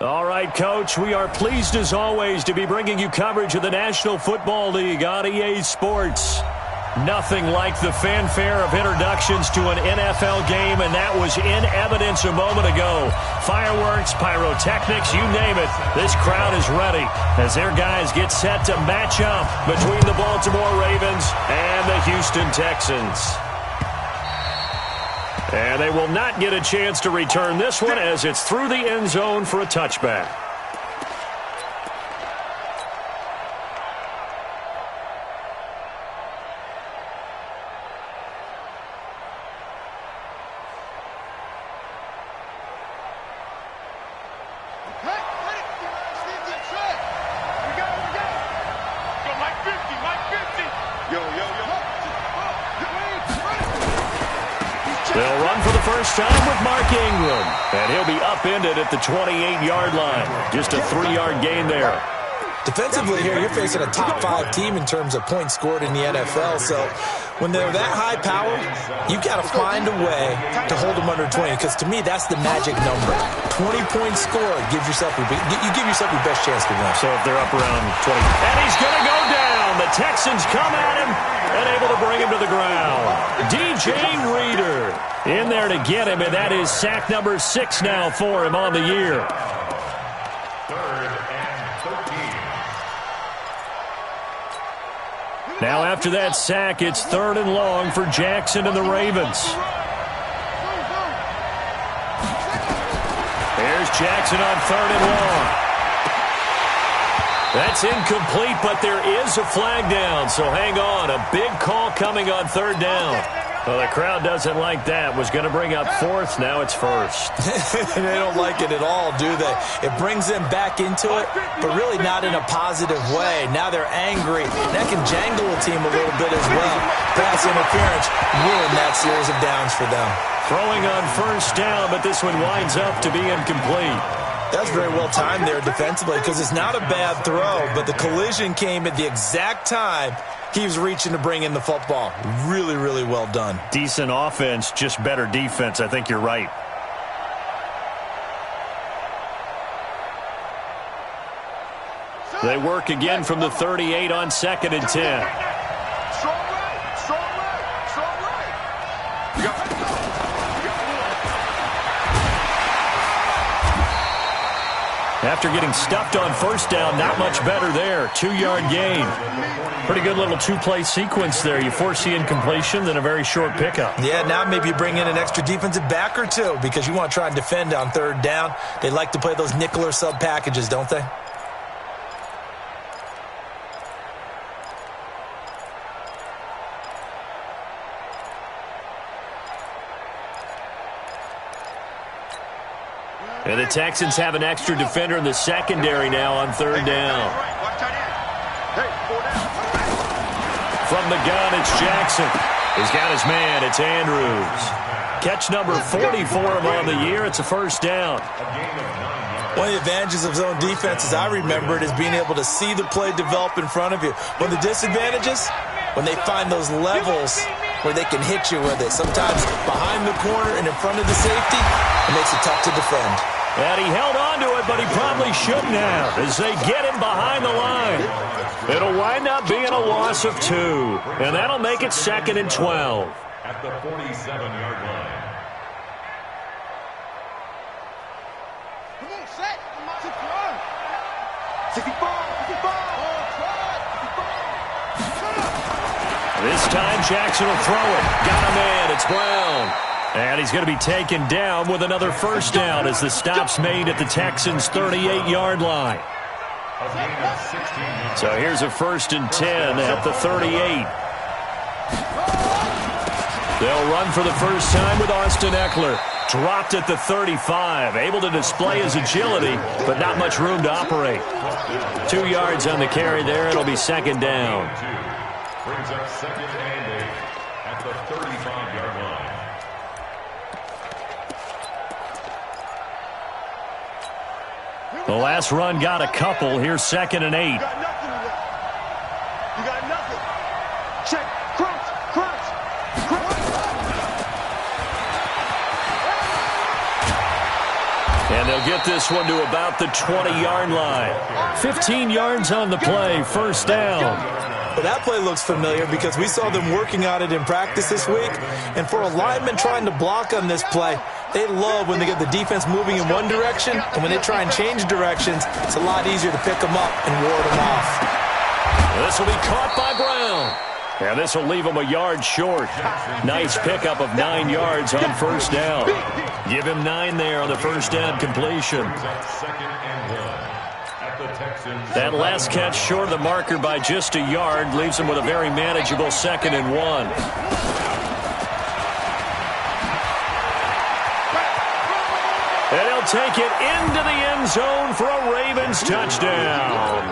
All right, Coach, we are pleased as always to be bringing you coverage of the National Football League on EA Sports. Nothing like the fanfare of introductions to an NFL game, and that was in evidence a moment ago. Fireworks, pyrotechnics, you name it. This crowd is ready as their guys get set to match up between the Baltimore Ravens and the Houston Texans. And they will not get a chance to return this one as it's through the end zone for a touchback. They'll run for the first time with Mark Ingram. And he'll be upended at the 28-yard line. Just a 3-yard gain there. Defensively here, you're facing a top-5 team in terms of points scored in the NFL. So when they're that high power, you've got to find a way to hold them under 20. Because to me, that's the magic number. 20 points scored gives yourself your best chance to win. So if they're up around 20. And he's going to go down. The Texans come at him and able to bring him to the ground. DJ Reader in there to get him, and that is sack number 6 now for him on the year. 3rd and 13. Now after that sack, it's 3rd and long for Jackson and the Ravens. There's Jackson on 3rd and long. That's incomplete, but there is a flag down, so hang on. A big call coming on 3rd down. Well, the crowd doesn't like that. Was going to bring up 4th. Now it's 1st. They don't like it at all, do they? It brings them back into it, but really not in a positive way. Now they're angry. That can jangle a team a little bit as well. Pass interference ruined that series of downs for them. Throwing on 1st down, but this one winds up to be incomplete. That's very well timed there defensively because it's not a bad throw, but the collision came at the exact time he was reaching to bring in the football. Really, really well done. Decent offense, just better defense. I think you're right. They work again from the 38 on 2nd and 10. After getting stuffed on 1st down, not much better there. 2-yard gain. Pretty good little 2-play sequence there. You force the incompletion, then a very short pickup. Yeah, now maybe you bring in an extra defensive back or two because you want to try and defend on 3rd down. They like to play those nickel or sub packages, don't they? And the Texans have an extra defender in the secondary now on 3rd down. From the gun, it's Jackson. He's got his man. It's Andrews. Catch number 40 for him on the year. It's a 1st down. One of the advantages of zone defense, as I remember it, is being able to see the play develop in front of you. One of the disadvantages, when they find those levels where they can hit you with it. Sometimes behind the corner and in front of the safety, it makes it tough to defend. And he held on to it, but he probably shouldn't have as they get him behind the line. It'll wind up being a loss of 2, and that'll make it 2nd and 12. At the 47-yard line. Come on, set. This time Jackson will throw it. Got a man. It's Brown. And he's going to be taken down with another 1st down as the stop's made at the Texans' 38-yard line. So here's a 1st and 10 at the 38. They'll run for the first time with Austin Eckler. Dropped at the 35. Able to display his agility, but not much room to operate. 2 yards on the carry there. It'll be 2nd down. Brings up 2nd and 8 at the 35-yard line. The last run got a couple. Here's 2nd and 8. You got nothing. Check. Crunch. And they'll get this one to about the 20-yard line. 15 yards on the play, first down. Well, that play looks familiar because we saw them working on it in practice this week. And for a lineman trying to block on this play, they love when they get the defense moving in one direction, and when they try and change directions, it's a lot easier to pick them up and ward them off. This will be caught by Brown. And this will leave him a yard short. Nice pickup of 9 yards on first down. Give him 9 there on the first down completion. That last catch short of the marker by just a yard leaves him with a very manageable 2nd and 1. And he'll take it into the end zone for a Ravens touchdown.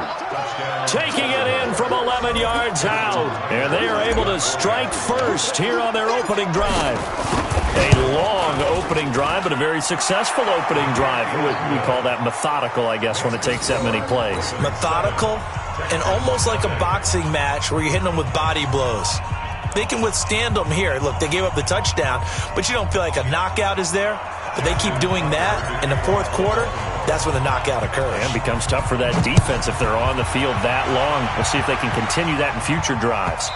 Taking it in from 11 yards out. And they are able to strike first here on their opening drive. A long opening drive, but a very successful opening drive. We call that methodical, I guess, when it takes that many plays. Methodical and almost like a boxing match where you're hitting them with body blows. They can withstand them here. Look, they gave up the touchdown, but you don't feel like a knockout is there. But they keep doing that in the fourth quarter. That's when the knockout occurs. And it becomes tough for that defense if they're on the field that long. We'll see if they can continue that in future drives.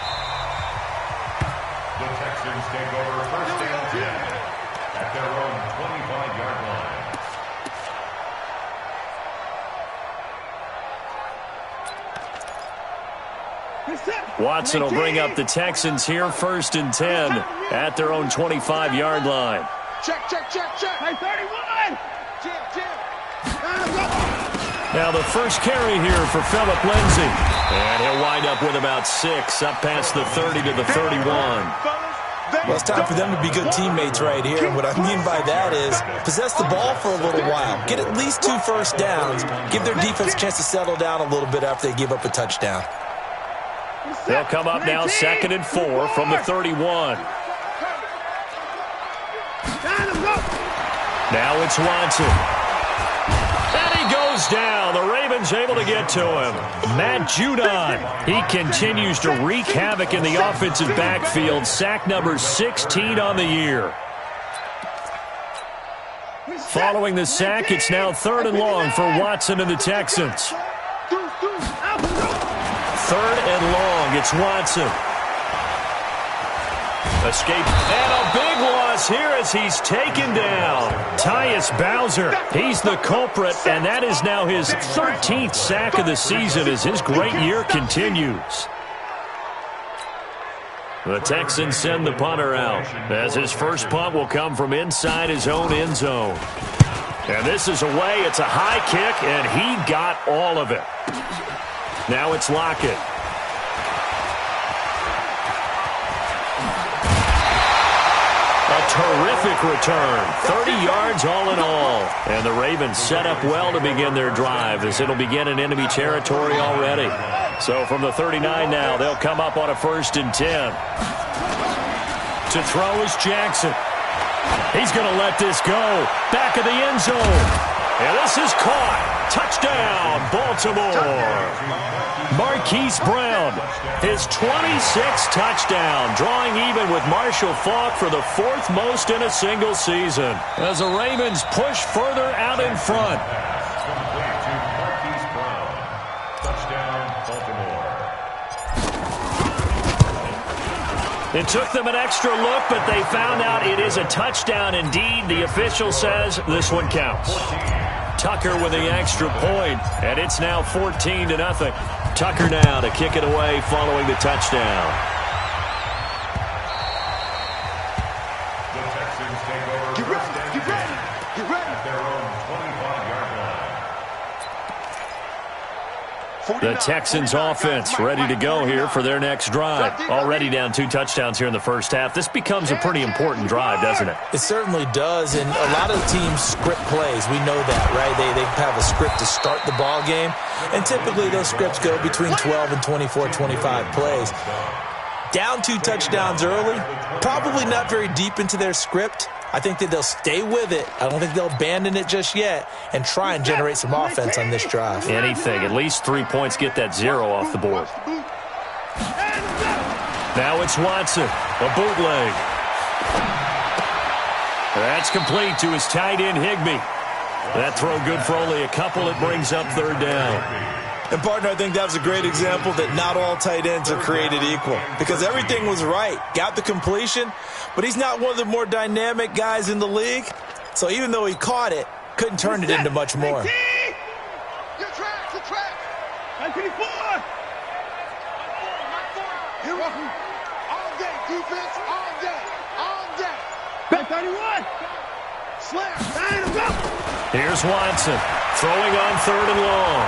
The Texans take over first and 10 at their own 25-yard line. Watson will bring up the Texans here first and 10 at their own 25-yard line. Check. Hey, 31. Jim. Now the first carry here for Phillip Lindsay. And he'll wind up with about 6 up past the 30 to the 31. Well, it's time for them to be good teammates right here. And what I mean by that is possess the ball for a little while. Get at least 2 first downs. Give their defense a chance to settle down a little bit after they give up a touchdown. They'll come up now 2nd and 4 from the 31. Now it's Watson. And he goes down. The Ravens able to get to him. Matt Judon. He continues to wreak havoc in the offensive backfield. Sack number 16 on the year. Following the sack, it's now 3rd and long for Watson and the Texans. 3rd and long. It's Watson. Escape, and a big loss here as he's taken down. Tyus Bowser, he's the culprit, and that is now his 13th sack of the season as his great year continues. The Texans send the punter out as his first punt will come from inside his own end zone. And this is away. It's a high kick, and he got all of it. Now it's Lockett. Terrific return. 30 yards all in all. And the Ravens set up well to begin their drive as it'll begin in enemy territory already. So from the 39 now, they'll come up on a 1st and 10. To throw is Jackson. He's going to let this go. Back of the end zone. And this is caught. Touchdown, Baltimore. Marquise Brown, his 26th touchdown, drawing even with Marshall Faulk for the 4th most in a single season. As the Ravens push further out in front. Complete to Marquise Brown. Touchdown, Baltimore. It took them an extra look, but they found out it is a touchdown indeed. The official says this one counts. Tucker with the extra point, and it's now 14-0. Tucker now to kick it away following the touchdown. The Texans take over first and 10 at their own 25-yard line. The Texans offense ready to go here for their next drive. Already down 2 touchdowns here in the first half. This becomes a pretty important drive, doesn't it? It certainly does, and a lot of the teams script plays. We know that, right? They have a script to start the ball game, and typically those scripts go between 12 and 24, 25 plays. Down 2 touchdowns early, probably not very deep into their script. I think that they'll stay with it. I don't think they'll abandon it just yet and try and generate some offense on this drive. Anything. At least 3 points, get that 0 off the board. Now it's Watson. A bootleg. That's complete to his tight end, Higbee. That throw good for only a couple. It brings up third down. And, partner, I think that was a great example that not all tight ends are created equal because everything was right. Got the completion, but he's not one of the more dynamic guys in the league. So even though he caught it, couldn't turn it into much more. Your track, your track. 94. Here we go. All day, defense, all day, all day. Back 31. Slam, line him up. Here's Watson, throwing on third and long.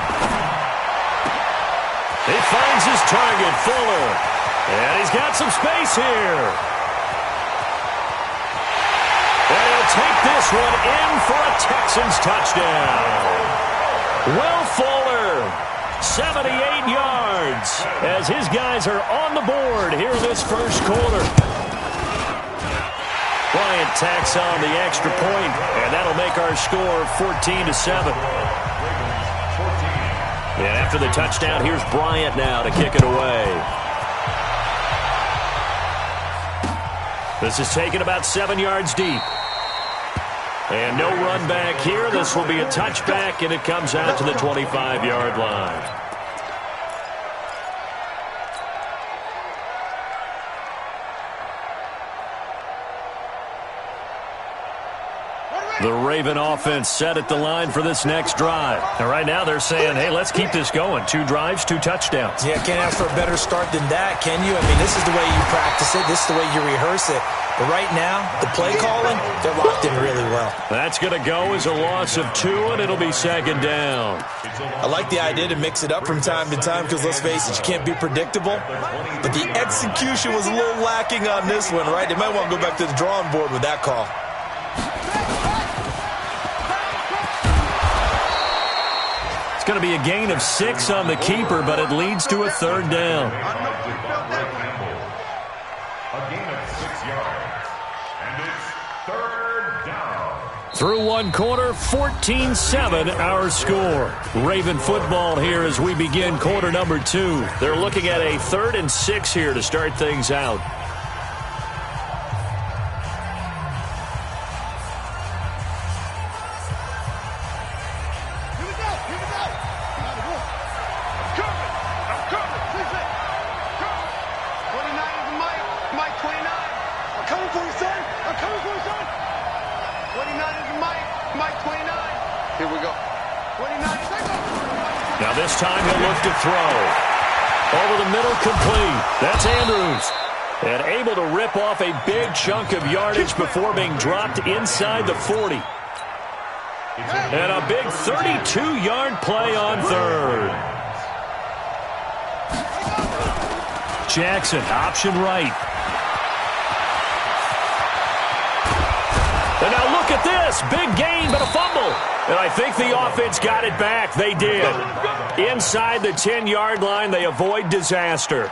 He finds his target, Fuller. And he's got some space here. And he'll take this one in for a Texans touchdown. Will Fuller, 78 yards, as his guys are on the board here in this first quarter. Bryant tacks on the extra point, and that'll make our score 14-7. And after the touchdown, here's Bryant now to kick it away. This is taken about 7 yards deep. And no run back here. This will be a touchback, and it comes out to the 25-yard line. The Raven offense set at the line for this next drive. And right now they're saying, hey, let's keep this going. 2 drives, 2 touchdowns. Yeah, can't ask for a better start than that, can you? I mean, this is the way you practice it. This is the way you rehearse it. But right now, the play calling, they're locked in really well. That's going to go as a loss of 2, and it'll be second down. I like the idea to mix it up from time to time because, let's face it, you can't be predictable. But the execution was a little lacking on this one, right? They might want to go back to the drawing board with that call. Going to be a gain of 6 on the keeper, but it leads to a third down. A gain of 6 yards, and it's third down. Through one quarter, 14-7 our score. Raven football here as we begin quarter number 2. They're looking at a 3rd and 6 here to start things out. Now this time he'll look to throw. Over the middle, complete. That's Andrews. And able to rip off a big chunk of yardage before being dropped inside the 40. And a big 32-yard play on third. Jackson, option right. And now look at this. Big gain, but a fumble. And I think the offense got it back. They did. Inside the 10-yard line, they avoid disaster.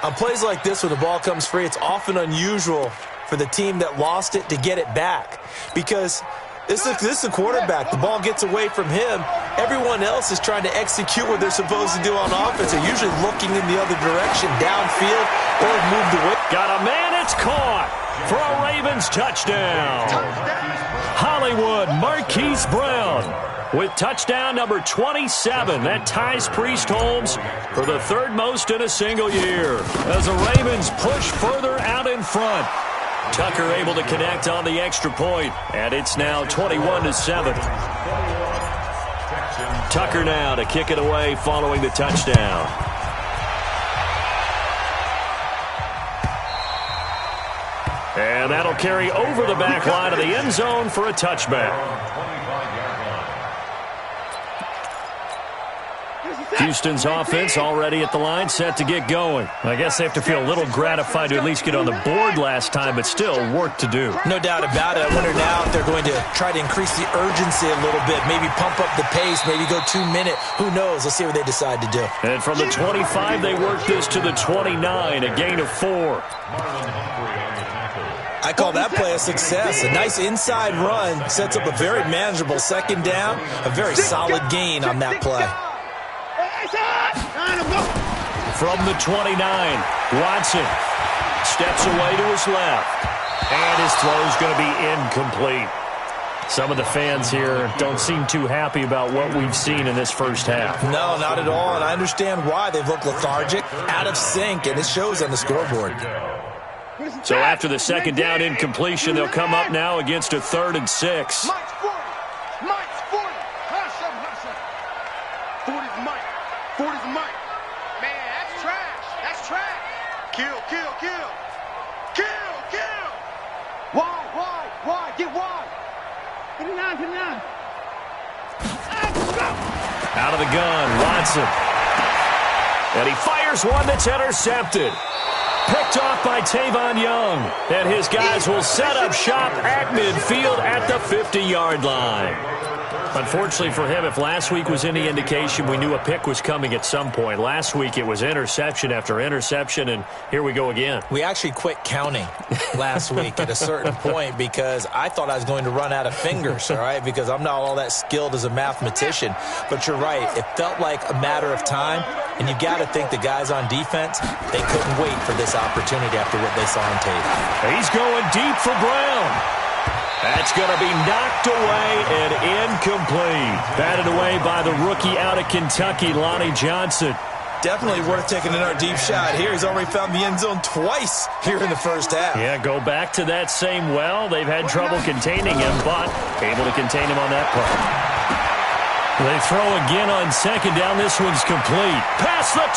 On plays like this where the ball comes free, it's often unusual for the team that lost it to get it back. Because this is the quarterback. The ball gets away from him. Everyone else is trying to execute what they're supposed to do on offense. They're usually looking in the other direction, downfield, or moved away. Got a man, it's caught for a Ravens touchdown. Hollywood Marquise Brown with touchdown number 27. That ties Priest Holmes for the 3rd most in a single year. As the Ravens push further out in front. Tucker able to connect on the extra point, and it's now 21-7. Tucker now to kick it away following the touchdown. And that'll carry over the back line of the end zone for a touchback. Houston's offense already at the line, set to get going. I guess they have to feel a little gratified to at least get on the board last time, but still work to do. No doubt about it. I wonder now if they're going to try to increase the urgency a little bit, maybe pump up the pace, maybe go 2-minute. Who knows? Let's see what they decide to do. And from the 25, they work this to the 29, a gain of 4. I call that play a success. A nice inside run sets up a very manageable second down, a very solid gain on that play. From the 29, Watson steps away to his left. And his throw's going to be incomplete. Some of the fans here don't seem too happy about what we've seen in this first half. No, not at all, and I understand why. They've looked lethargic, out of sync, and it shows on the scoreboard. So after the second down incompletion, they'll come up now against a 3rd and 6. Mike's 40. Mike's 40. Hush him, hush him. 40's Mike. 40's Mike. Man, that's trash. That's trash. Kill, kill, kill. Kill, kill. Wide. Get wide. Get it down. Out of the gun, Watson. And he fires one that's intercepted. Picked off by Tavon Young. And his guys will set up shop at midfield at the 50-yard line. Unfortunately for him, if last week was any indication, we knew a pick was coming at some point. Last week it was interception after interception, and here we go again. We actually quit counting last week at a certain point because I thought I was going to run out of fingers, all right, because I'm not all that skilled as a mathematician. But you're right. It felt like a matter of time, and you got to think the guys on defense, they couldn't wait for this opportunity after what they saw on tape. He's going deep for Brown. That's going to be knocked away and incomplete. Batted away by the rookie out of Kentucky, Lonnie Johnson. Definitely worth taking another deep shot here. He's already found the end zone twice here in the first half. Yeah, go back to that same well. They've had trouble containing him, but able to contain him on that play. They throw again on second down. This one's complete. Past the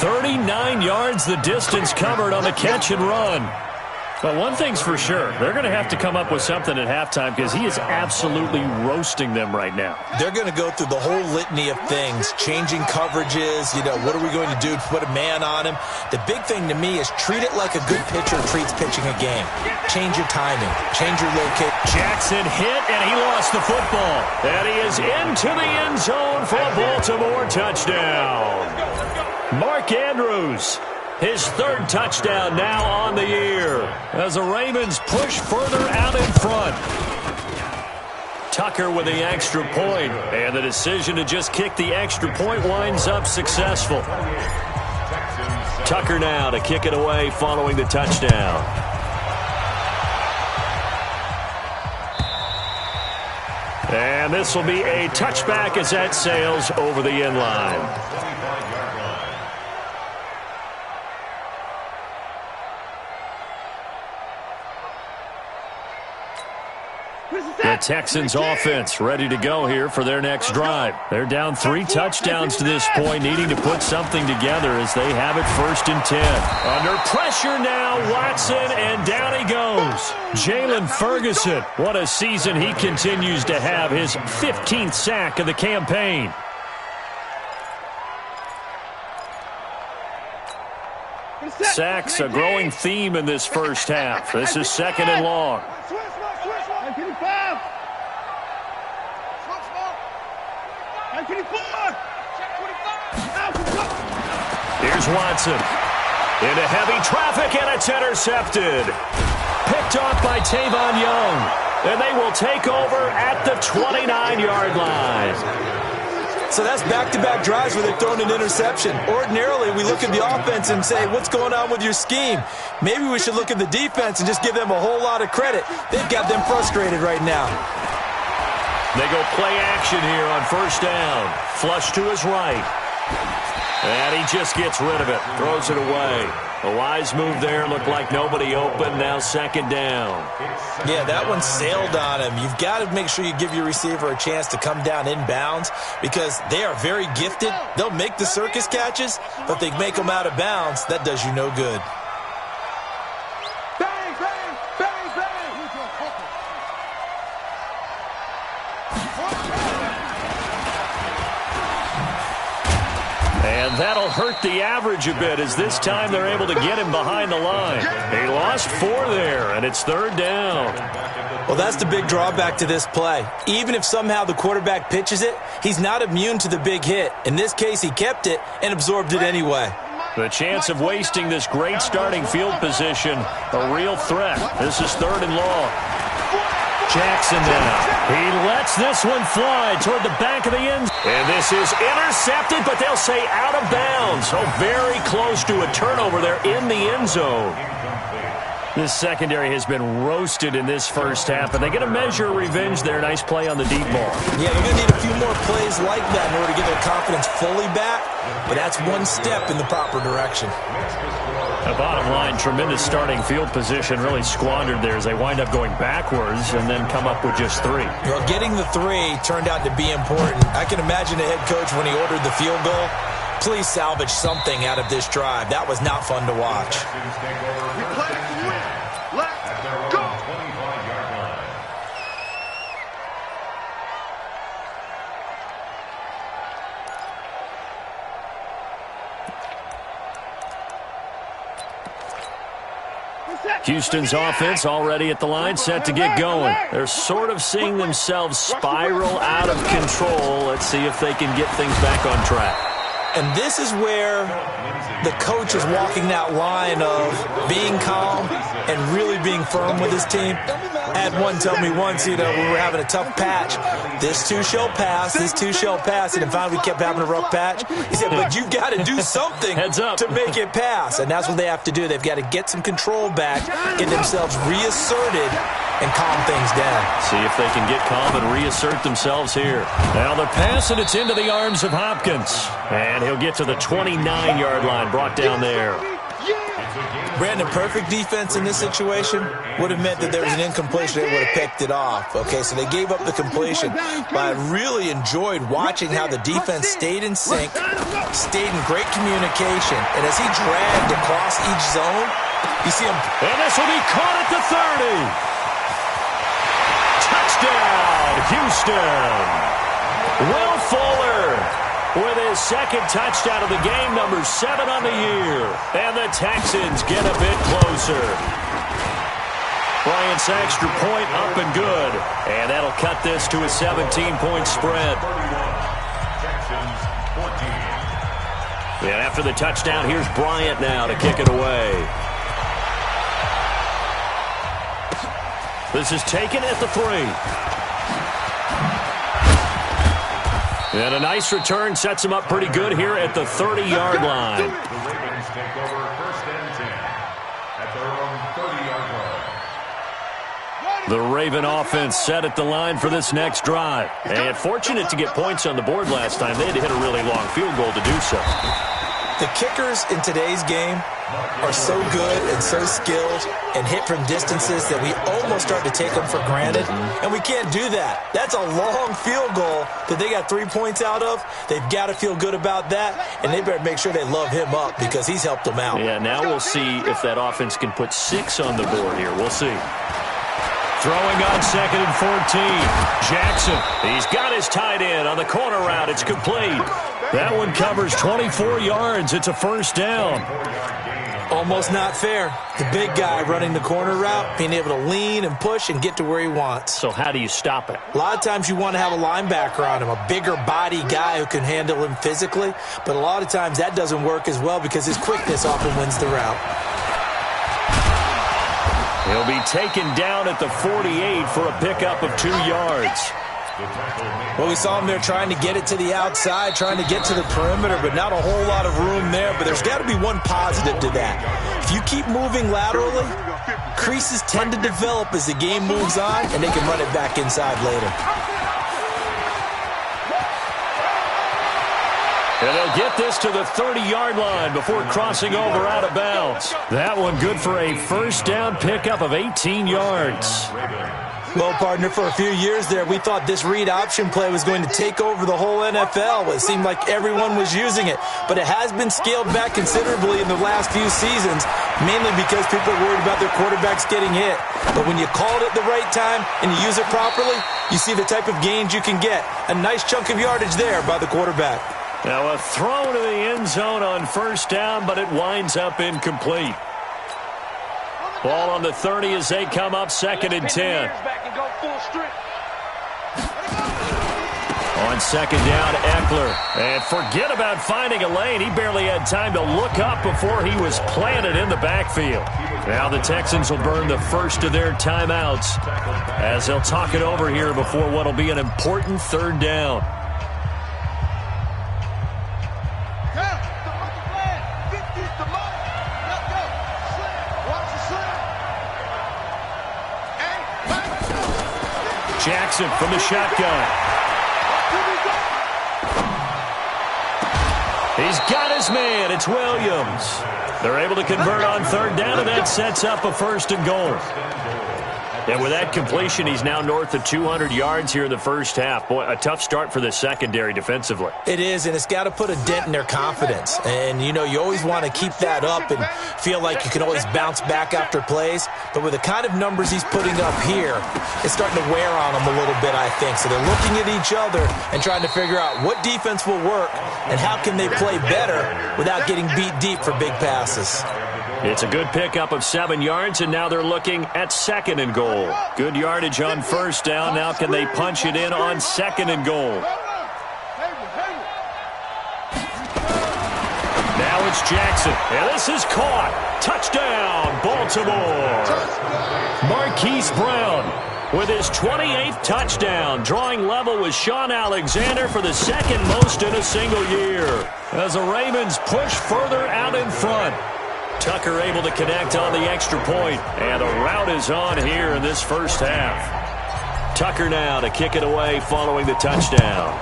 20. 39 yards the distance covered on the catch and run. But one thing's for sure, they're going to have to come up with something at halftime because he is absolutely roasting them right now. They're going to go through the whole litany of things, changing coverages, what are we going to do to put a man on him? The big thing to me is treat it like a good pitcher treats pitching a game. Change your timing, change your location. Jackson hit, and he lost the football. And he is into the end zone for a Baltimore touchdown. Mark Andrews. His 3rd touchdown now on the year as the Ravens push further out in front. Tucker with the extra point, and the decision to just kick the extra point winds up successful. Tucker now to kick it away following the touchdown. And this will be a touchback as that sails over the end line. The Texans offense ready to go here for their next drive. They're down 3 touchdowns to this point, needing to put something together as they have it 1st and 10. Under pressure now, Watson, and down he goes. Jalen Ferguson, what a season he continues to have, his 15th sack of the campaign. Sacks a growing theme in this first half. This is 2nd and long. Here's Watson. Into heavy traffic, and it's intercepted. Picked off by Tavon Young. And they will take over at the 29-yard line. So that's back-to-back drives where they're throwing an interception. Ordinarily, we look at the offense and say, what's going on with your scheme? Maybe we should look at the defense and just give them a whole lot of credit. They've got them frustrated right now. They go play action here on 1st down. Flush to his right. And he just gets rid of it. Throws it away. A wise move there. Looked like nobody open. Now 2nd down. Yeah, that one sailed on him. You've got to make sure you give your receiver a chance to come down inbounds because they are very gifted. They'll make the circus catches, but they make them out of bounds. That does you no good. Bang, bang, bang, bang. And that'll hurt the average a bit as this time they're able to get him behind the line. He lost 4 there, and it's 3rd down. Well, that's the big drawback to this play. Even if somehow the quarterback pitches it, he's not immune to the big hit. In this case, he kept it and absorbed it anyway. The chance of wasting this great starting field position, a real threat. This is 3rd and long. Jackson now. He lets this one fly toward the back of the end. And this is intercepted, but they'll say out of bounds. So very close to a turnover there in the end zone. This secondary has been roasted in this first half, and they get a measure of revenge there. Nice play on the deep ball. Yeah, they're going to need a few more plays like that in order to get their confidence fully back, but that's one step in the proper direction. The bottom line, tremendous starting field position, really squandered there as they wind up going backwards and then come up with just 3. Well, getting the 3 turned out to be important. I can imagine the head coach when he ordered the field goal. Please salvage something out of this drive. That was not fun to watch. We play to win. Let's go. Houston's offense already at the line, set to get going. They're sort of seeing themselves spiral out of control. Let's see if they can get things back on track. And this is where the coach is walking that line of being calm and really being firm with his team. I had one tell me once, we were having a tough patch. This too shall pass, this too shall pass. And finally we kept having a rough patch. He said, but you've got to do something to make it pass. And that's what they have to do. They've got to get some control back, get themselves reasserted, and calm things down. See if they can get calm and reassert themselves here. Now the pass, and it's into the arms of Hopkins. And he'll get to the 29-yard line, brought down there. Brandon, perfect defense in this situation would have meant that there was an incompletion. They would have picked it off. Okay, so they gave up the completion. But I really enjoyed watching how the defense stayed in sync, stayed in great communication. And as he dragged across each zone, you see him. And this will be caught at the 30. Touchdown, Houston. Will Fuller with his second touchdown of the game, number 7 on the year. And the Texans get a bit closer. Bryant's extra point up and good. And that'll cut this to a 17-point spread. And after the touchdown, here's Bryant now to kick it away. This is taken at the 3. And a nice return sets him up pretty good here at the 30-yard line. The Ravens take over 1st and 10 at their own 30-yard line. The Raven offense set at the line for this next drive. And fortunate to get points on the board last time. They had to hit a really long field goal to do so. The kickers in today's game are so good and so skilled and hit from distances that we almost start to take them for granted. And we can't do that. That's a long field goal that they got 3 points out of. They've got to feel good about that, and they better make sure they love him up because he's helped them out. Yeah, now we'll see if that offense can put 6 on the board here. We'll see. Throwing on 2nd and 14. Jackson, he's got his tight end on the corner route. It's complete. That one covers 24 yards. It's a 1st down. Almost not fair. The big guy running the corner route, being able to lean and push and get to where he wants. So how do you stop it? A lot of times you want to have a linebacker on him, a bigger body guy who can handle him physically. But a lot of times that doesn't work as well because his quickness often wins the route. He'll be taken down at the 48 for a pickup of 2 yards. Well, we saw him there trying to get it to the outside, trying to get to the perimeter, but not a whole lot of room there. But there's got to be one positive to that. If you keep moving laterally, creases tend to develop as the game moves on, and they can run it back inside later. And they'll get this to the 30-yard line before crossing over out of bounds. That one good for a 1st down pickup of 18 yards. Well, partner, for a few years there, we thought this read option play was going to take over the whole NFL. It seemed like everyone was using it. But it has been scaled back considerably in the last few seasons, mainly because people are worried about their quarterbacks getting hit. But when you call it at the right time and you use it properly, you see the type of gains you can get. A nice chunk of yardage there by the quarterback. Now a throw to the end zone on 1st down, but it winds up incomplete. Ball on the 30 as they come up 2nd and 10. On 2nd down, Eckler. And forget about finding a lane. He barely had time to look up before he was planted in the backfield. Now the Texans will burn the first of their timeouts as they'll talk it over here before what will be an important 3rd down. Jackson from the shotgun. He's got his man. It's Williams. They're able to convert on third down, and that sets up a 1st and goal. And with that completion, he's now north of 200 yards here in the first half. Boy, a tough start for the secondary defensively. It is, and it's got to put a dent in their confidence. And, you know, you always want to keep that up and feel like you can always bounce back after plays. But with the kind of numbers he's putting up here, it's starting to wear on them a little bit, I think. So they're looking at each other and trying to figure out what defense will work and how can they play better without getting beat deep for big passes. It's a good pickup of 7 yards, and now they're looking at 2nd and goal. Good yardage on 1st down. Now can they punch it in on 2nd and goal? Now it's Jackson, and this is caught. Touchdown, Baltimore. Marquise Brown with his 28th touchdown, drawing level with Sean Alexander for the 2nd most in a single year. As the Ravens push further out in front. Tucker able to connect on the extra point, and the route is on here in this first half. Tucker now to kick it away following the touchdown.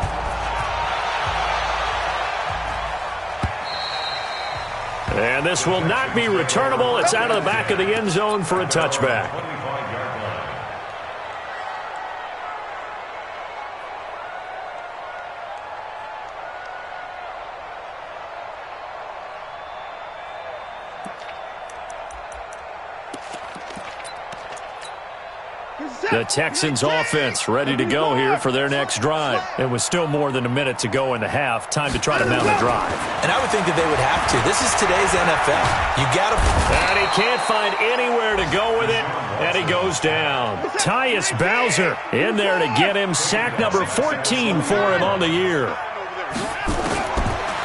And this will not be returnable. It's out of the back of the end zone for a touchback. The Texans offense ready to go here for their next drive. It was still more than a minute to go in the half. Time to try to mount a drive. And I would think that they would have to. This is today's NFL. You got to... And he can't find anywhere to go with it, and he goes down. Tyus Bowser in there to get him. Sack number 14 for him on the year.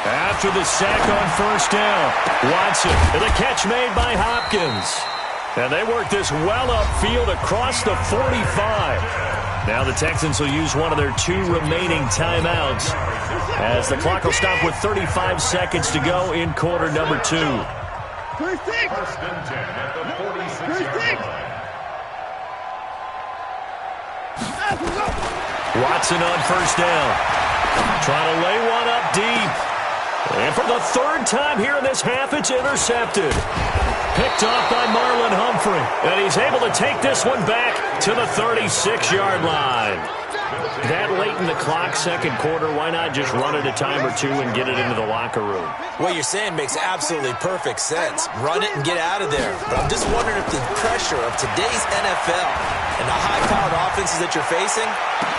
After the sack on 1st down, Watson with a catch made by Hopkins. And they work this well upfield across the 45. Now the Texans will use one of their 2 remaining timeouts as the clock will stop with 35 seconds to go in quarter number 2. Watson on 1st down. Trying to lay one up deep. And for the 3rd time here in this half, it's intercepted. Picked off by Marlon Humphrey. And he's able to take this one back to the 36-yard line. That late in the clock, 2nd quarter, why not just run it a time or 2 and get it into the locker room? What you're saying makes absolutely perfect sense. Run it and get out of there. But I'm just wondering if the pressure of today's NFL and the high-powered offenses that you're facing,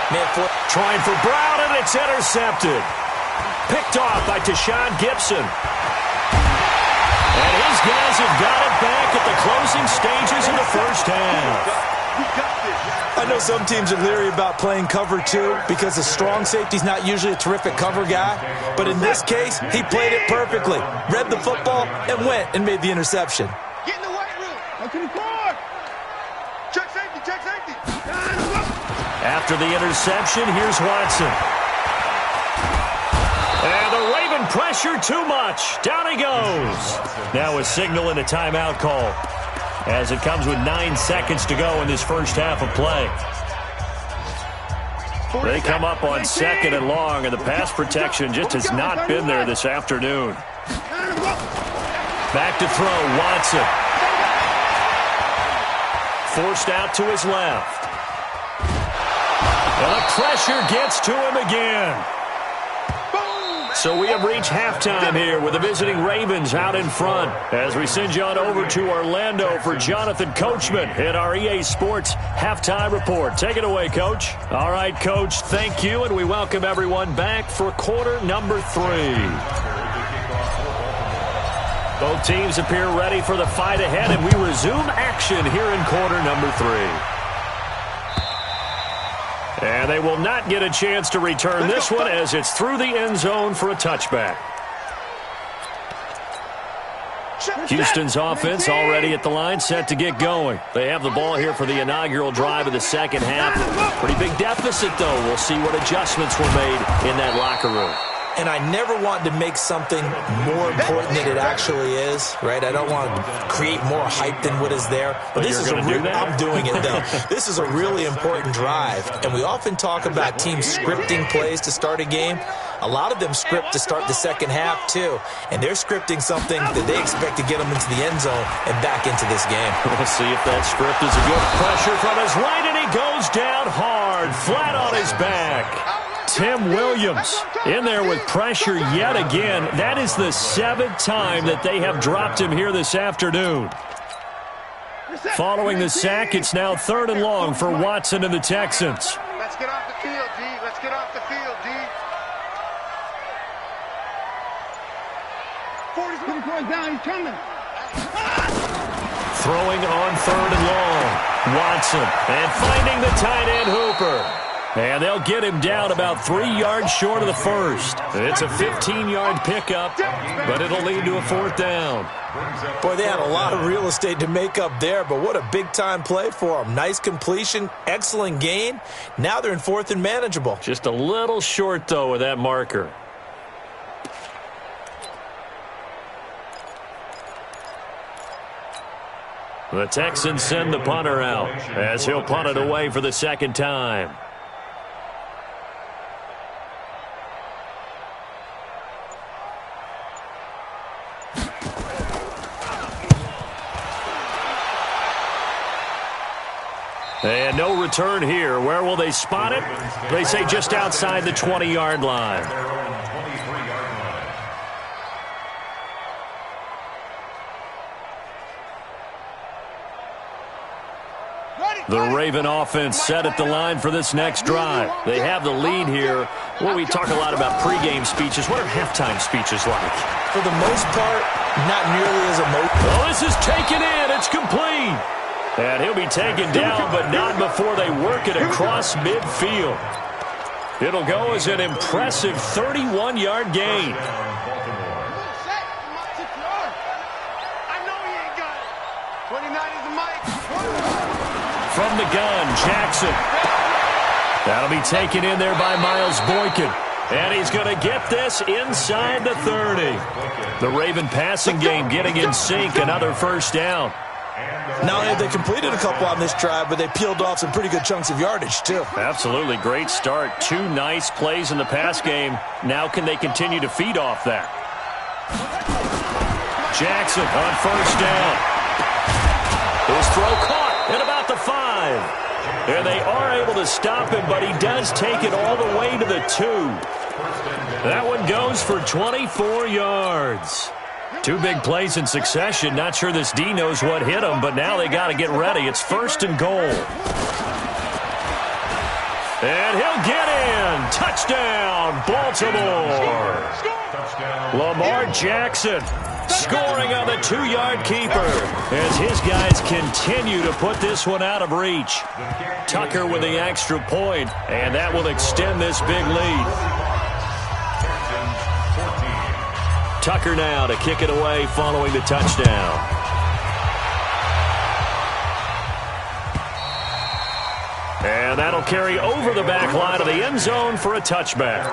man, trying for Brown, and it's intercepted. Picked off by Tashawn Gibson. And his guys have got it back at the closing stages of the first half. I know some teams are leery about playing cover 2 because the strong safety's not usually a terrific cover guy. But in this case, he played it perfectly. Read the football and went and made the interception. Get in the weight room. Go to the court. Check safety, check safety. After the interception, here's Watson. And the Raven pressure too much. Down he goes. Now a signal and a timeout call as it comes with 9 seconds to go in this first half of play. They come up on 2nd and long, and the pass protection just has not been there this afternoon. Back to throw, Watson. Forced out to his left. And the pressure gets to him again. So we have reached halftime here with the visiting Ravens out in front as we send you on over to Orlando for Jonathan Coachman in our EA Sports Halftime Report. Take it away, Coach. All right, Coach, thank you, and we welcome everyone back for quarter number 3. Both teams appear ready for the fight ahead, and we resume action here in quarter number 3. And they will not get a chance to return this one as it's through the end zone for a touchback. Houston's offense already at the line, set to get going. They have the ball here for the inaugural drive of the second half. Pretty big deficit, though. We'll see what adjustments were made in that locker room. and I never want to make something more important than it actually is, right? I don't want to create more hype than what is there. But this is I'm doing it, though. This is a really important drive, and we often talk about teams scripting plays to start a game. A lot of them script to start the second half, too, and they're scripting something that they expect to get them into the end zone and back into this game. We'll see if that script is a good pressure from his right, and he goes down hard, flat on his back. Tim Williams in there with pressure yet again. That is the 7th time that they have dropped him here this afternoon. Following the sack, it's now 3rd and long for Watson and the Texans. Let's get off the field, D. Let's get off the field, D. 40's going down. He's coming. Throwing on 3rd and long. Watson and finding the tight end Hooper. And they'll get him down about 3 yards short of the first. It's a 15-yard pickup, but it'll lead to a 4th down. Boy, they had a lot of real estate to make up there, but what a big-time play for them. Nice completion, excellent gain. Now they're in 4th and manageable. Just a little short, though, with that marker. The Texans send the punter out as he'll punt it away for the 2nd time. And no return here. Where will they spot it? They say just outside the 20-yard line. The Raven offense set at the line for this next drive. They have the lead here. Well, we talk a lot about pregame speeches. What are halftime speeches like? For the most part, not nearly as emotional. Oh, this is taken in. It's complete. And he'll be taken down, but not before they work it across midfield. It'll go as an impressive 31-yard gain. From the gun, Jackson. That'll be taken in there by Miles Boykin. And he's going to get this inside the 30. The Raven passing game getting in sync, another 1st down. Not only have they completed a couple on this drive, but they peeled off some pretty good chunks of yardage, too. Absolutely. Great start. 2 nice plays in the pass game. Now can they continue to feed off that? Jackson on 1st down. His throw caught at about the 5. And they are able to stop him, but he does take it all the way to the 2. That one goes for 24 yards. 2 big plays in succession. Not sure this D knows what hit him, but now they got to get ready. It's 1st and goal. And he'll get in. Touchdown, Baltimore. Lamar Jackson scoring on the 2-yard keeper as his guys continue to put this one out of reach. Tucker with the extra point, and that will extend this big lead. Tucker now to kick it away following the touchdown. And that'll carry over the back line of the end zone for a touchback.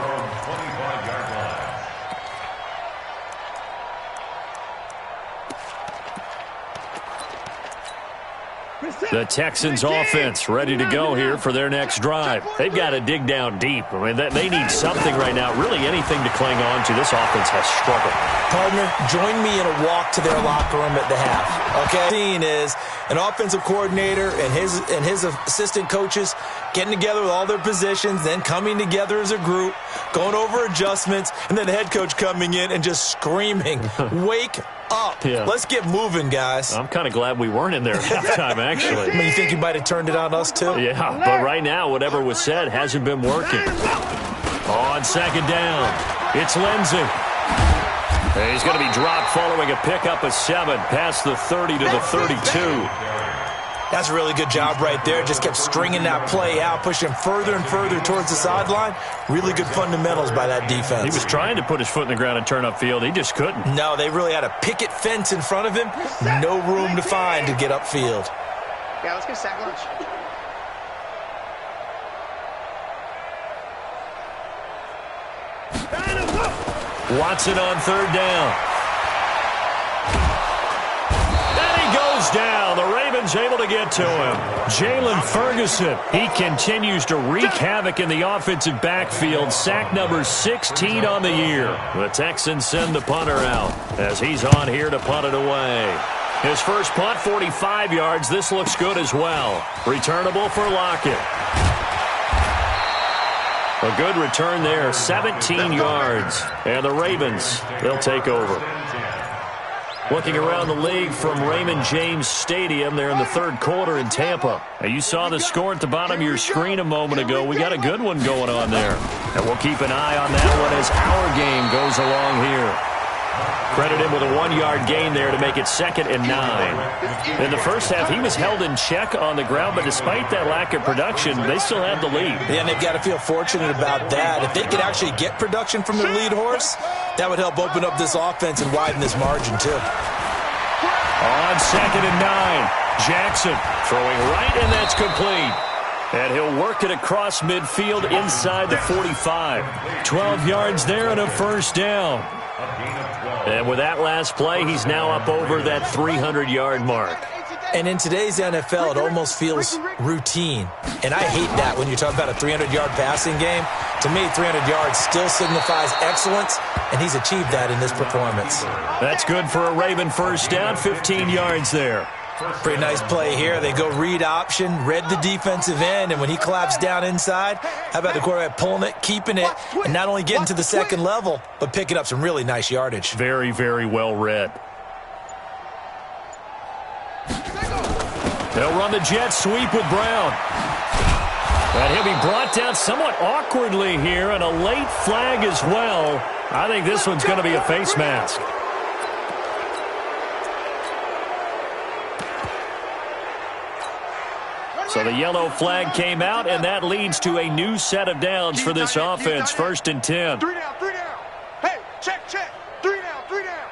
The Texans offense ready to go here for their next drive. They've got to dig down deep. I mean, they need something right now, really anything to cling on to. This offense has struggled. Partner, join me in a walk to their locker room at the half. Okay? Scene is an offensive coordinator and his assistant coaches getting together with all their positions, then coming together as a group, going over adjustments, and then the head coach coming in and just screaming, "Wake up. Yeah. Let's get moving, guys." I'm kind of glad we weren't in there at halftime, actually. I mean, you think you might have turned it on us, too? Yeah, but right now, whatever was said hasn't been working. On 2nd down, it's Lindsey. He's going to be dropped following a pickup of 7 past the 30 to the 32. That's a really good job right there. Just kept stringing that play out, pushing further and further towards the sideline. Really good fundamentals by that defense. He was trying to put his foot in the ground and turn upfield. He just couldn't. No, they really had a picket fence in front of him. No room to find to get upfield. Yeah, let's get a sack lunch. Watson on third down. And he goes down. The Ravens able to get to him. Jalen Ferguson, he continues to wreak havoc in the offensive backfield. Sack number 16 on the year. The Texans send the punter out as he's on here to punt it away. His first punt, 45 yards. This looks good as well. Returnable for Lockett. A good return there, 17 yards. And the Ravens, they'll take over. Looking around the league from Raymond James Stadium, they're in the third quarter in Tampa. And you saw the score at the bottom of your screen a moment ago. We got a good one going on there. And we'll keep an eye on that one as our game goes along here. Credit him with a 1-yard gain there to make it 2nd and 9. In the first half, he was held in check on the ground, but despite that lack of production, they still have the lead. Yeah, and they've got to feel fortunate about that. If they could actually get production from their lead horse, that would help open up this offense and widen this margin, too. On 2nd and 9, Jackson throwing right, and that's complete. And he'll work it across midfield inside the 45. 12 yards there and a first down. And with that last play, he's now up over that 300-yard mark. And in today's NFL, it almost feels routine. And I hate that when you talk about a 300-yard passing game. To me, 300 yards still signifies excellence, and he's achieved that in this performance. That's good for a Raven first down, 15 yards there. Pretty nice play here. They go read option, read the defensive end, and when he collapsed down inside, how about the quarterback pulling it, keeping it, and not only getting to the second level, but picking up some really nice yardage. Very, very well read. They'll run the jet sweep with Brown. And he'll be brought down somewhat awkwardly here, and a late flag as well. I think this one's going to be a face mask. So the yellow flag came out, and that leads to a new set of downs for this offense. 1st and 10. 3 down, 3 down. Hey, check. 3 down, 3 down.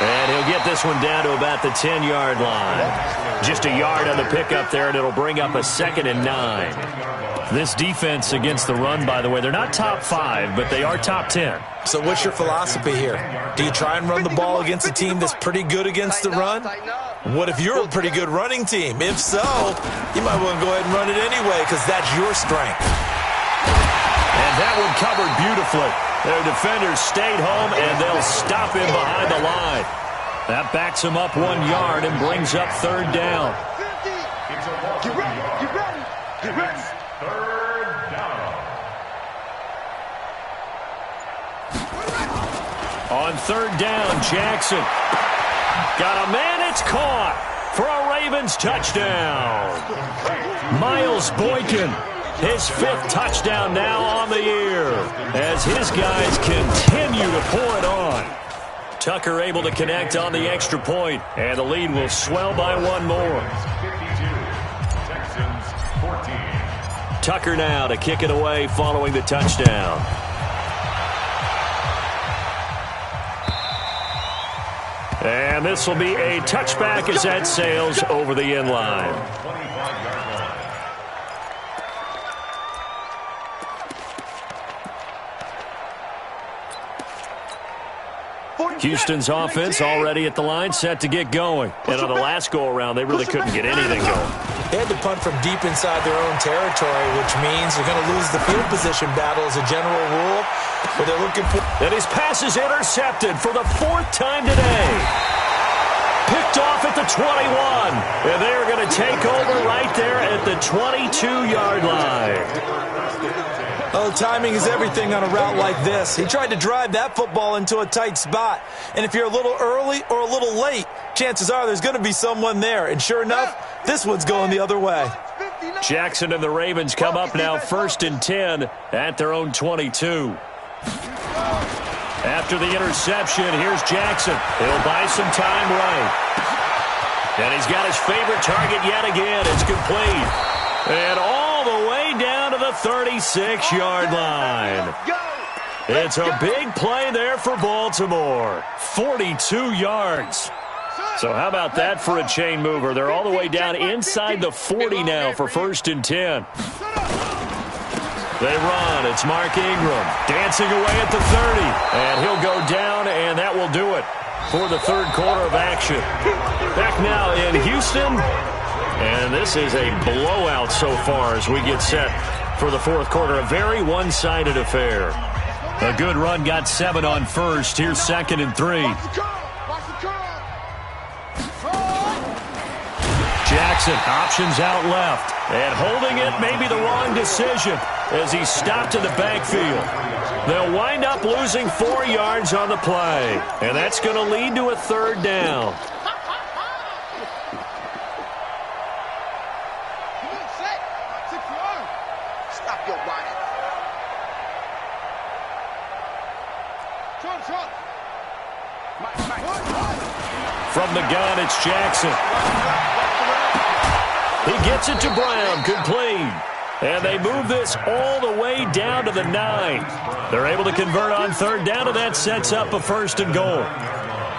And he'll get this one down to about the 10-yard line. Just a yard on the pickup there, and it'll bring up a 2nd and 9. This defense against the run, by the way, they're not top 5, but they are top 10. So what's your philosophy here? Do you try and run the ball against a team that's pretty good against the run? What if you're a pretty good running team? If so, you might want to go ahead and run it anyway because that's your strength. And that one covered beautifully. Their defenders stayed home, and they'll stop him behind the line. That backs him up 1 yard and brings up 3rd down. Get ready, get ready, get ready. 3rd down. On 3rd down, Jackson. Got a man, it's caught for a Ravens touchdown. Miles Boykin, his 5th touchdown now on the year as his guys continue to pour it on. Tucker able to connect on the extra point, and the lead will swell by 1 more. 52. Texans 14. Tucker now to kick it away following the touchdown. And this will be a touchback as that sails over the end line. 25-yard line. Houston's offense already at the line, set to get going. And on the last go-around, they really couldn't get anything going. They had to punt from deep inside their own territory, which means they're going to lose the field position battle as a general rule. But they're looking for... And his pass is intercepted for the 4th time today. Picked off at the 21. And they are going to take over right there at the 22-yard line. Oh, timing is everything on a route like this. He tried to drive that football into a tight spot. And if you're a little early or a little late, chances are there's going to be someone there. And sure enough, this one's going the other way. Jackson and the Ravens come up now 1st and 10 at their own 22. After the interception, here's Jackson. He'll buy some time right. And he's got his favorite target yet again. It's complete. And all the way down to the 36-yard line. It's a big play there for Baltimore. 42 yards. So how about that for a chain mover? They're all the way down inside the 40 now for 1st and 10. They run. It's Mark Ingram dancing away at the 30. And he'll go down, and that will do it for the third quarter of action. Back now in Houston. And this is a blowout so far as we get set for the fourth quarter. A very one-sided affair. A good run got 7 on first. Here's 2nd and 3. Jackson options out left. And holding it may be the wrong decision as he's stopped in the backfield. They'll wind up losing 4 yards on the play. And that's going to lead to a 3rd down. From the gun, it's Jackson. He gets it to Brown, complete. And they move this all the way down to the 9. They're able to convert on 3rd down, and that sets up a 1st and goal.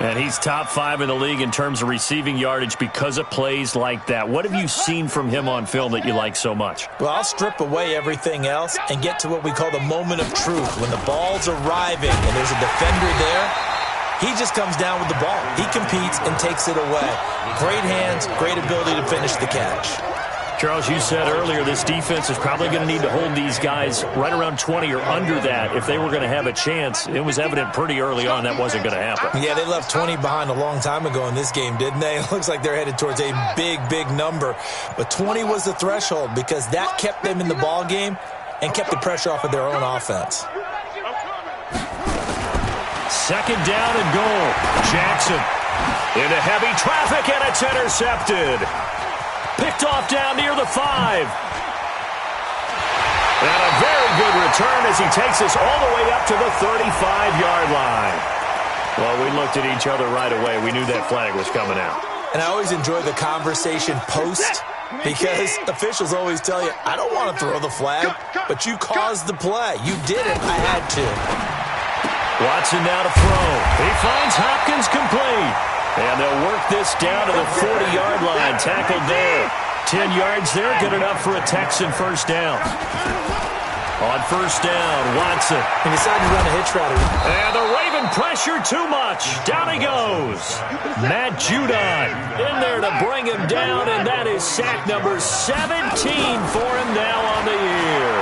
And he's top 5 in the league in terms of receiving yardage because of plays like that. What have you seen from him on film that you like so much? Well, I'll strip away everything else and get to what we call the moment of truth. When the ball's arriving and there's a defender there, he just comes down with the ball. He competes and takes it away. Great hands, great ability to finish the catch. Charles, you said earlier this defense is probably going to need to hold these guys right around 20 or under that if they were going to have a chance. It was evident pretty early on that wasn't going to happen. Yeah, they left 20 behind a long time ago in this game, didn't they? It looks like they're headed towards a big, big number. But 20 was the threshold because that kept them in the ball game and kept the pressure off of their own offense. 2nd down and goal. Jackson into heavy traffic, and it's intercepted. Picked off down near the 5. And a very good return as he takes us all the way up to the 35-yard line. Well, we looked at each other right away. We knew that flag was coming out. And I always enjoy the conversation post because officials always tell you, I don't want to throw the flag, but you caused the play. You did it. I had to. Watson now to throw. He finds Hopkins complete. And they'll work this down to the 40-yard line. Tackled there. 10 yards there. Good enough for a Texan 1st down. On 1st down, Watson. He decided to run a hitch route. And the Raven pressure too much. Down he goes. Matt Judon in there to bring him down, and that is sack number 17 for him now on the year.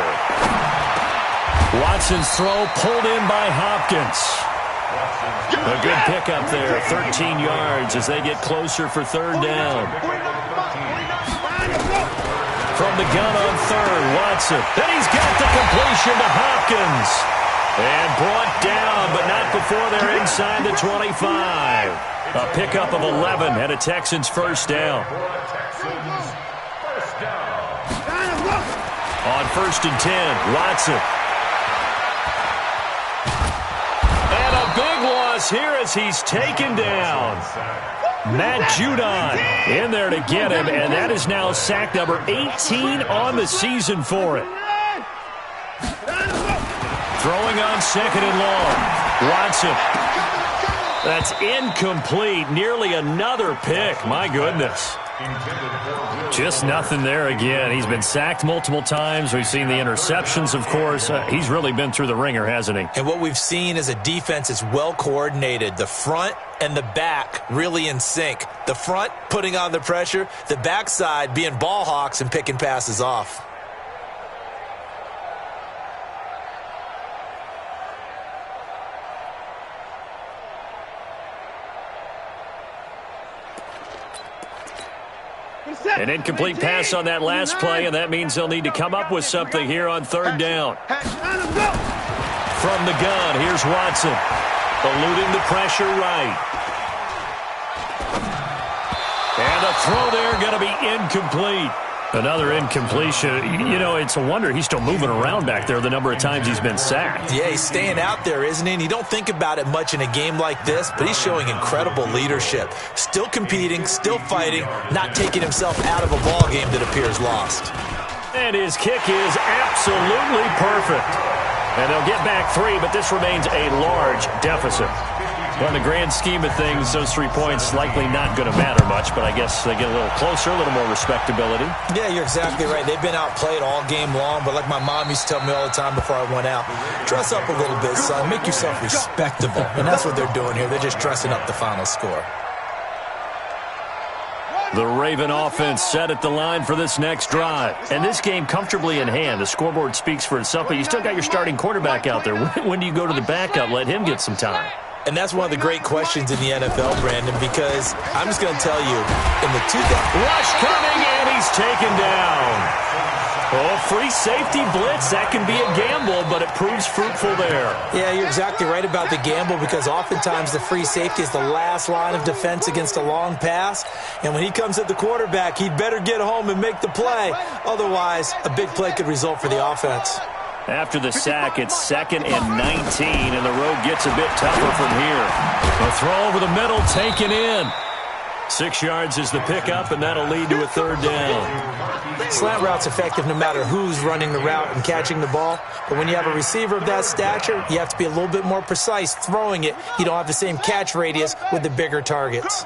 Watson's throw pulled in by Hopkins. A good pickup there, 13 yards as they get closer for 3rd down. From the gun on 3rd, Watson. Then he's got the completion to Hopkins. And brought down, but not before they're inside the 25. A pickup of 11 and a Texans 1st down. On 1st and 10, Watson. And a big loss here as he's taken down. Matt Judon in there to get him, and that is now sack number 18 on the season for it. Throwing on 2nd and long. Watson. That's incomplete. Nearly another pick. My goodness. Just nothing there again. He's been sacked multiple times. We've seen the interceptions, of course. He's really been through the ringer, hasn't he? And what we've seen is a defense that's well coordinated. The front and the back really in sync. The front putting on the pressure. The backside being ball hawks and picking passes off. An incomplete pass on that last play, and that means they'll need to come up with something here on 3rd down. From the gun, here's Watson. Eluding the pressure right. And a throw there going to be incomplete. Another incompletion. You know, it's a wonder he's still moving around back there the number of times he's been sacked. Yeah, he's staying out there, isn't he? And you don't think about it much in a game like this, but he's showing incredible leadership. Still competing, still fighting, not taking himself out of a ball game that appears lost. And his kick is absolutely perfect. And they'll get back 3, but this remains a large deficit. Well, in the grand scheme of things, those 3 points likely not going to matter much, but I guess they get a little closer, a little more respectability. Yeah, you're exactly right. They've been outplayed all game long, but like my mom used to tell me all the time before I went out, dress up a little bit, son. Make yourself respectable. And that's what they're doing here. They're just dressing up the final score. The Raven offense set at the line for this next drive. And this game comfortably in hand. The scoreboard speaks for itself, but you still got your starting quarterback out there. When do you go to the backup? Let him get some time. And that's one of the great questions in the NFL, Brandon, because I'm just going to tell you, in the 2000... Rush coming, and he's taken down. Oh, free safety blitz. That can be a gamble, but it proves fruitful there. Yeah, you're exactly right about the gamble, because oftentimes the free safety is the last line of defense against a long pass. And when he comes at the quarterback, he'd better get home and make the play. Otherwise, a big play could result for the offense. After the sack, it's 2nd and 19, and the road gets a bit tougher from here. A throw over the middle, taken in. 6 yards is the pickup, and that'll lead to a 3rd down. Slant route's effective no matter who's running the route and catching the ball. But when you have a receiver of that stature, you have to be a little bit more precise throwing it. You don't have the same catch radius with the bigger targets.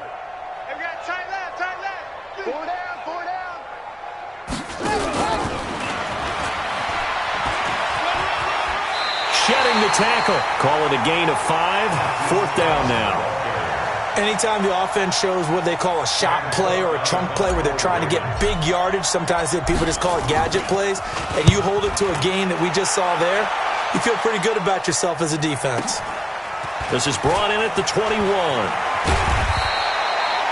Shedding the tackle. Call it a gain of 5. 4th down now. Anytime the offense shows what they call a shot play or a chunk play where they're trying to get big yardage, sometimes people just call it gadget plays, and you hold it to a gain that we just saw there, you feel pretty good about yourself as a defense. This is brought in at the 21.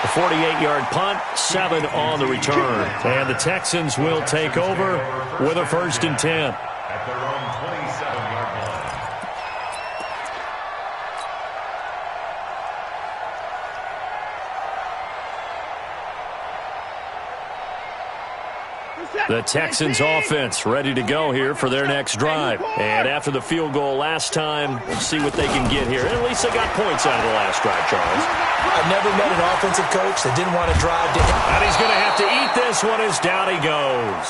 A 48-yard punt, 7 on the return. And the Texans will take over with a 1st and 10. At their own 27-yard line. The Texans offense ready to go here for their next drive. And after the field goal last time, we'll see what they can get here. And at least they got points out of the last drive, Charles. I've never met an offensive coach that didn't want to drive to him. And he's going to have to eat this one as down he goes.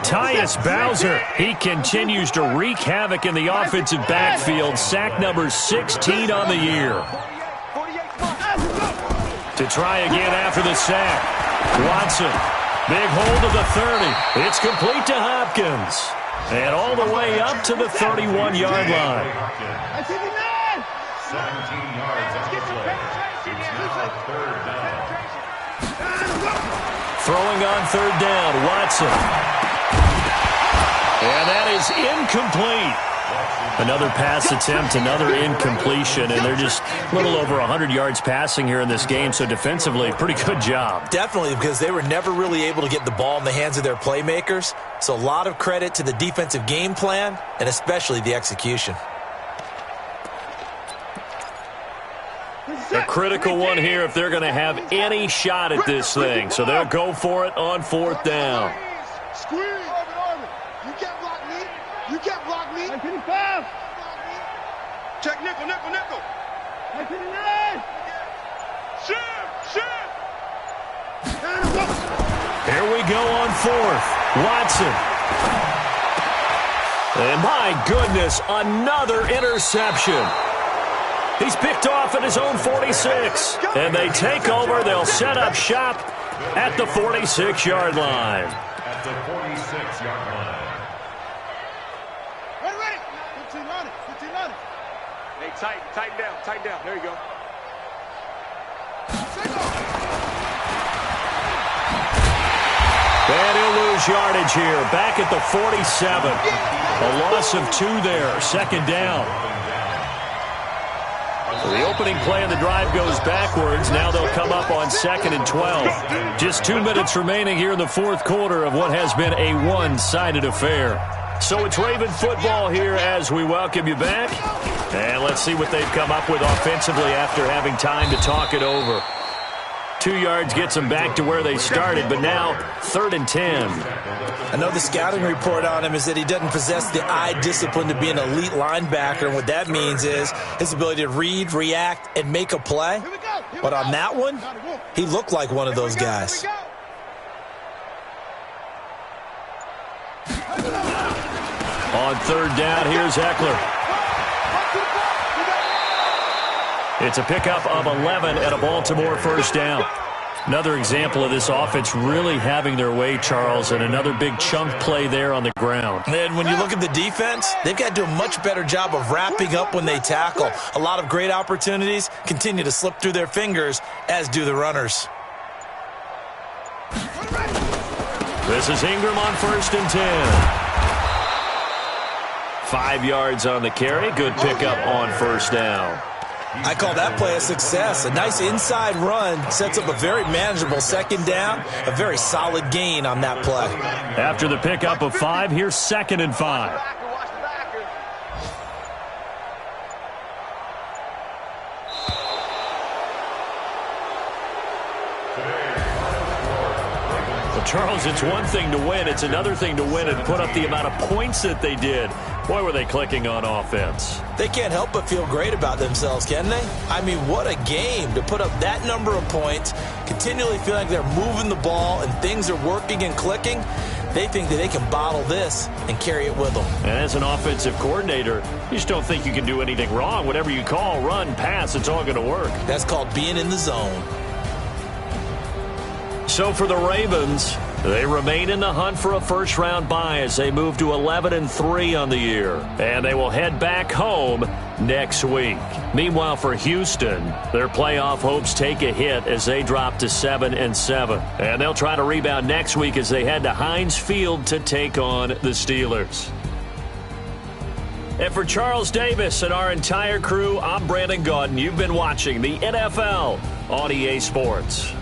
Tyus Bowser, he continues to wreak havoc in the offensive backfield. Sack number 16 on the year. To try again after the sack. Watson. Big hold of the 30. It's complete to Hopkins. And all the way up to the 31-yard line. 17 yards on the play. It's now 3rd down. Throwing on 3rd down, Watson. And that is incomplete. Another pass attempt, another incompletion, and they're just a little over 100 yards passing here in this game, so defensively, pretty good job. Definitely, because they were never really able to get the ball in the hands of their playmakers. So a lot of credit to the defensive game plan, and especially the execution. A critical one here if they're going to have any shot at this thing, so they'll go for it on 4th down. Squeeze. You can't block me. You can't block me. Check nickel, nickel, nickel. Shift. Here we go on 4th. Watson. And my goodness, another interception. He's picked off at his own 46. And they take over. They'll set up shop at the 46-yard line. At the 46-yard line. Ready. 15 on it. Hey, tighten down. There you go. And he'll lose yardage here. Back at the 47. A loss of 2 there. 2nd down. The opening play of the drive goes backwards. Now they'll come up on 2nd and 12. Just 2 minutes remaining here in the 4th quarter of what has been a one-sided affair. So it's Raven football here as we welcome you back. And let's see what they've come up with offensively after having time to talk it over. 2 yards gets them back to where they started, but now 3rd and 10. I know the scouting report on him is that he doesn't possess the eye discipline to be an elite linebacker, and what that means is his ability to read, react, and make a play. But on that one, he looked like one of those guys. On 3rd down, here's Eckler. It's a pickup of 11 at a Baltimore first down. Another example of this offense really having their way, Charles, and another big chunk play there on the ground. And when you look at the defense, they've got to do a much better job of wrapping up when they tackle. A lot of great opportunities continue to slip through their fingers, as do the runners. This is Ingram on 1st and 10. 5 yards on the carry. Good pickup on first down. I call that play a success. A nice inside run sets up a very manageable second down. A very solid gain on that play. After the pickup of 5, here's 2nd and 5. Well, Charles, it's one thing to win. It's another thing to win and put up the amount of points that they did. Boy, were they clicking on offense. They can't help but feel great about themselves, can they? I mean, what a game to put up that number of points, continually feel like they're moving the ball and things are working and clicking. They think that they can bottle this and carry it with them. And as an offensive coordinator, you just don't think you can do anything wrong. Whatever you call, run, pass, it's all going to work. That's called being in the zone. So for the Ravens, they remain in the hunt for a first-round bye as they move to 11-3 on the year. And they will head back home next week. Meanwhile, for Houston, their playoff hopes take a hit as they drop to 7-7. And they'll try to rebound next week as they head to Heinz Field to take on the Steelers. And for Charles Davis and our entire crew, I'm Brandon Gaudin. You've been watching the NFL on EA Sports.